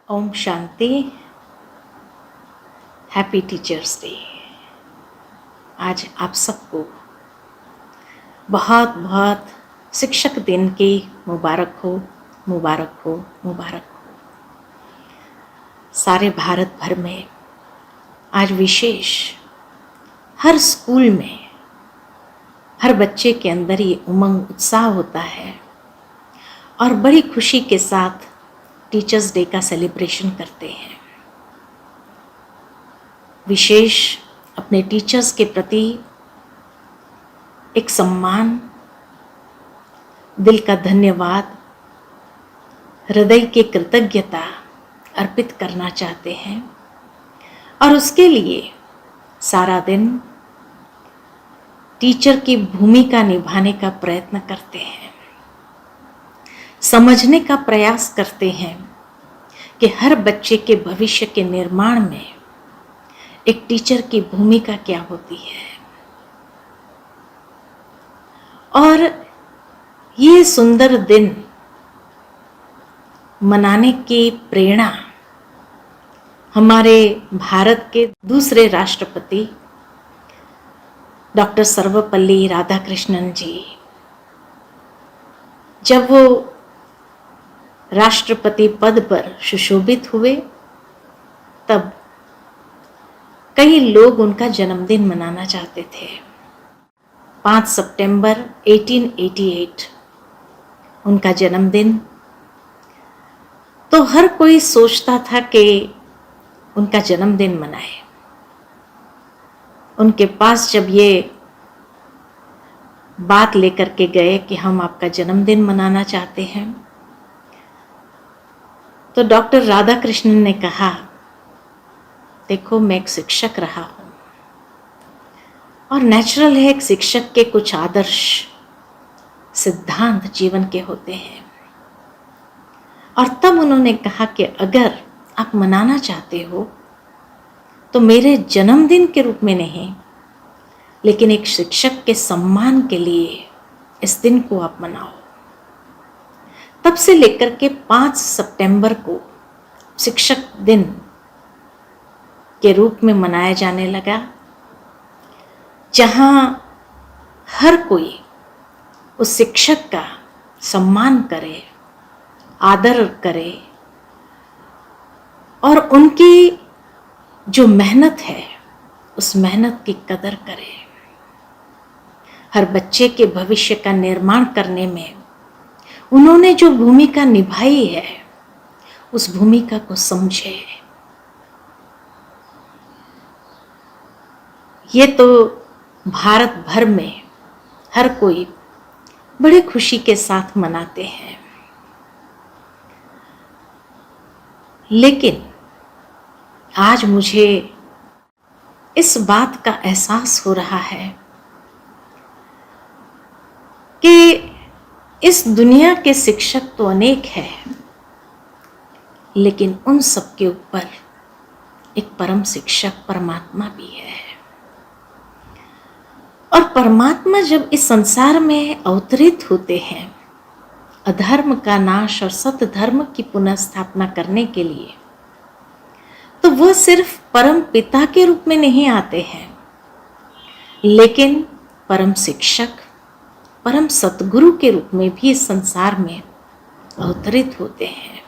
ओम शांति। Happy teachers day. आज आप सबको बहुत बहुत शिक्षक दिन की मुबारक हो, मुबारक हो, मुबारक हो। सारे भारत भर में आज विशेष हर स्कूल में हर बच्चे के अंदर ये उमंग उत्साह होता है और बड़ी खुशी के साथ टीचर्स डे का सेलिब्रेशन करते हैं। विशेष अपने टीचर्स के प्रति एक सम्मान, दिल का धन्यवाद, हृदय की कृतज्ञता अर्पित करना चाहते हैं और उसके लिए सारा दिन टीचर की भूमिका निभाने का प्रयत्न करते हैं। समझने का प्रयास करते हैं कि हर बच्चे के भविष्य के निर्माण में एक टीचर की भूमिका क्या होती है। और ये सुंदर दिन मनाने की प्रेरणा हमारे भारत के दूसरे राष्ट्रपति डॉक्टर सर्वपल्ली राधाकृष्णन जी, जब वो राष्ट्रपति पद पर सुशोभित हुए तब कई लोग उनका जन्मदिन मनाना चाहते थे। 5 सितंबर 1888 उनका जन्मदिन। तो हर कोई सोचता था कि उनका जन्मदिन मनाए। उनके पास जब ये बात लेकर के गए कि हम आपका जन्मदिन मनाना चाहते हैं, तो डॉक्टर राधाकृष्णन ने कहा, देखो मैं एक शिक्षक रहा हूं और नेचुरल है एक शिक्षक के कुछ आदर्श सिद्धांत जीवन के होते हैं। और तब उन्होंने कहा कि अगर आप मनाना चाहते हो तो मेरे जन्मदिन के रूप में नहीं, लेकिन एक शिक्षक के सम्मान के लिए इस दिन को आप मनाओ। तब से लेकर के 5 सितंबर को शिक्षक दिन के रूप में मनाया जाने लगा, जहां हर कोई उस शिक्षक का सम्मान करे, आदर करे और उनकी जो मेहनत है उस मेहनत की कदर करे। हर बच्चे के भविष्य का निर्माण करने में उन्होंने जो भूमिका निभाई है उस भूमिका को समझे। ये तो भारत भर में हर कोई बड़े खुशी के साथ मनाते हैं, लेकिन आज मुझे इस बात का एहसास हो रहा है कि इस दुनिया के शिक्षक तो अनेक हैं, लेकिन उन सब के ऊपर एक परम शिक्षक परमात्मा भी है। और परमात्मा जब इस संसार में अवतरित होते हैं अधर्म का नाश और सत्य धर्म की पुनः स्थापना करने के लिए, तो वह सिर्फ परम पिता के रूप में नहीं आते हैं, लेकिन परम शिक्षक, परम सतगुरु के रूप में भी इस संसार में अवतरित होते हैं।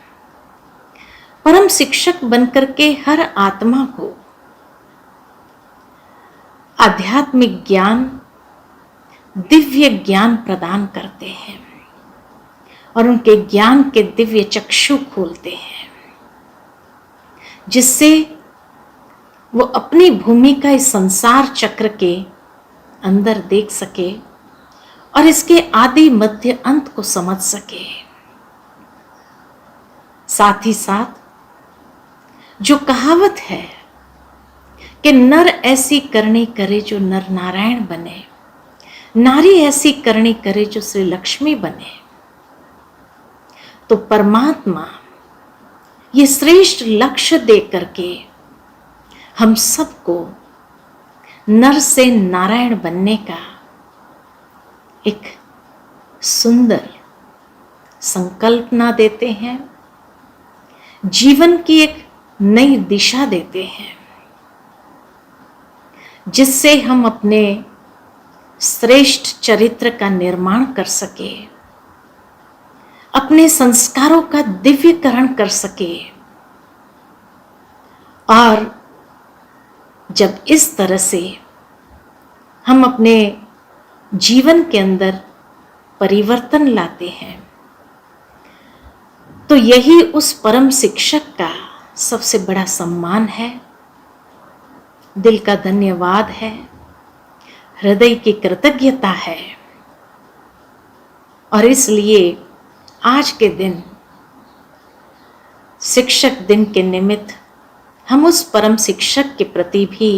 परम शिक्षक बनकर के हर आत्मा को आध्यात्मिक ज्ञान, दिव्य ज्ञान प्रदान करते हैं और उनके ज्ञान के दिव्य चक्षु खोलते हैं, जिससे वो अपनी भूमिका इस संसार चक्र के अंदर देख सके और इसके आदि मध्य अंत को समझ सके। साथ ही साथ जो कहावत है कि नर ऐसी करनी करे जो नर नारायण बने, नारी ऐसी करनी करे जो श्री लक्ष्मी बने, तो परमात्मा ये श्रेष्ठ लक्ष्य दे करके हम सबको नर से नारायण बनने का एक सुंदर संकल्पना देते हैं, जीवन की एक नई दिशा देते हैं, जिससे हम अपने श्रेष्ठ चरित्र का निर्माण कर सके, अपने संस्कारों का दिव्यकरण कर सके। और जब इस तरह से हम अपने जीवन के अंदर परिवर्तन लाते हैं, तो यही उस परम शिक्षक का सबसे बड़ा सम्मान है, दिल का धन्यवाद है, हृदय की कृतज्ञता है। और इसलिए आज के दिन, शिक्षक दिन के निमित्त, हम उस परम शिक्षक के प्रति भी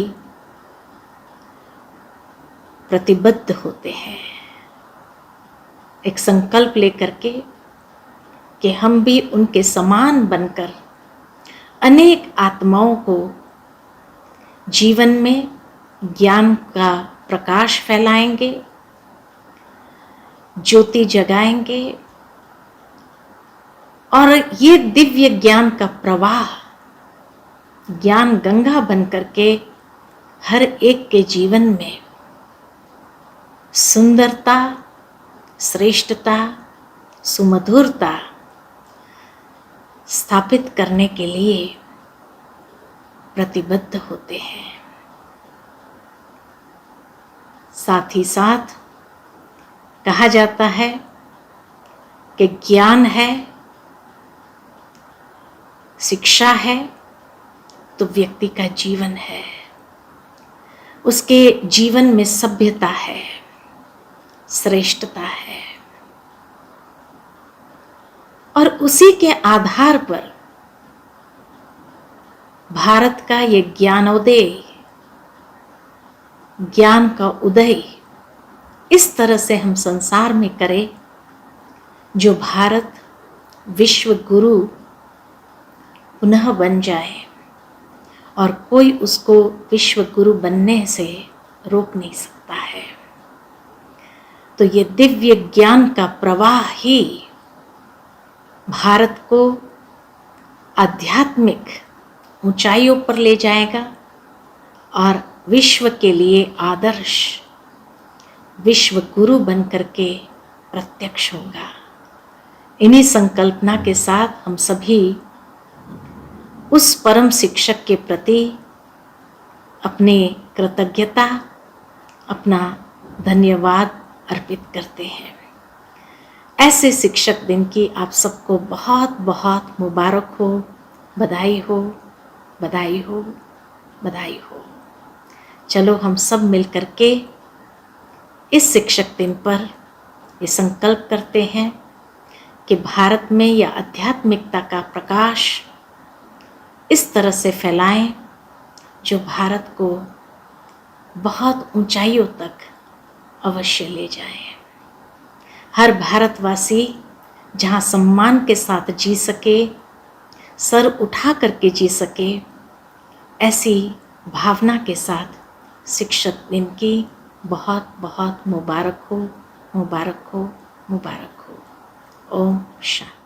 प्रतिबद्ध होते हैं, एक संकल्प लेकर के कि हम भी उनके समान बनकर अनेक आत्माओं को जीवन में ज्ञान का प्रकाश फैलाएंगे, ज्योति जगाएंगे, और ये दिव्य ज्ञान का प्रवाह, ज्ञान गंगा बनकर के हर एक के जीवन में सुंदरता, श्रेष्ठता, सुमधुरता स्थापित करने के लिए प्रतिबद्ध होते हैं। साथ ही साथ कहा जाता है कि ज्ञान है, शिक्षा है, तो व्यक्ति का जीवन है, उसके जीवन में सभ्यता है, श्रेष्ठता है। और उसी के आधार पर भारत का ये ज्ञानोदय, ज्ञान का उदय इस तरह से हम संसार में करें, जो भारत विश्व गुरु पुनः बन जाए और कोई उसको विश्व गुरु बनने से रोक नहीं सकता है। तो ये दिव्य ज्ञान का प्रवाह ही भारत को आध्यात्मिक ऊंचाइयों पर ले जाएगा और विश्व के लिए आदर्श विश्व गुरु बनकर के प्रत्यक्ष होगा। इन्हीं संकल्पना के साथ हम सभी उस परम शिक्षक के प्रति अपनी कृतज्ञता, अपना धन्यवाद अर्पित करते हैं। ऐसे शिक्षक दिन की आप सबको बहुत बहुत मुबारक हो, बधाई हो, बधाई हो, बधाई हो। चलो हम सब मिल करके इस शिक्षक दिन पर ये संकल्प करते हैं कि भारत में यह आध्यात्मिकता का प्रकाश इस तरह से फैलाएं, जो भारत को बहुत ऊंचाइयों तक अवश्य ले जाए। हर भारतवासी जहाँ सम्मान के साथ जी सके, सर उठा करके जी सके, ऐसी भावना के साथ शिक्षक दिन की बहुत बहुत मुबारक हो, मुबारक हो, मुबारक हो। ओम शांति।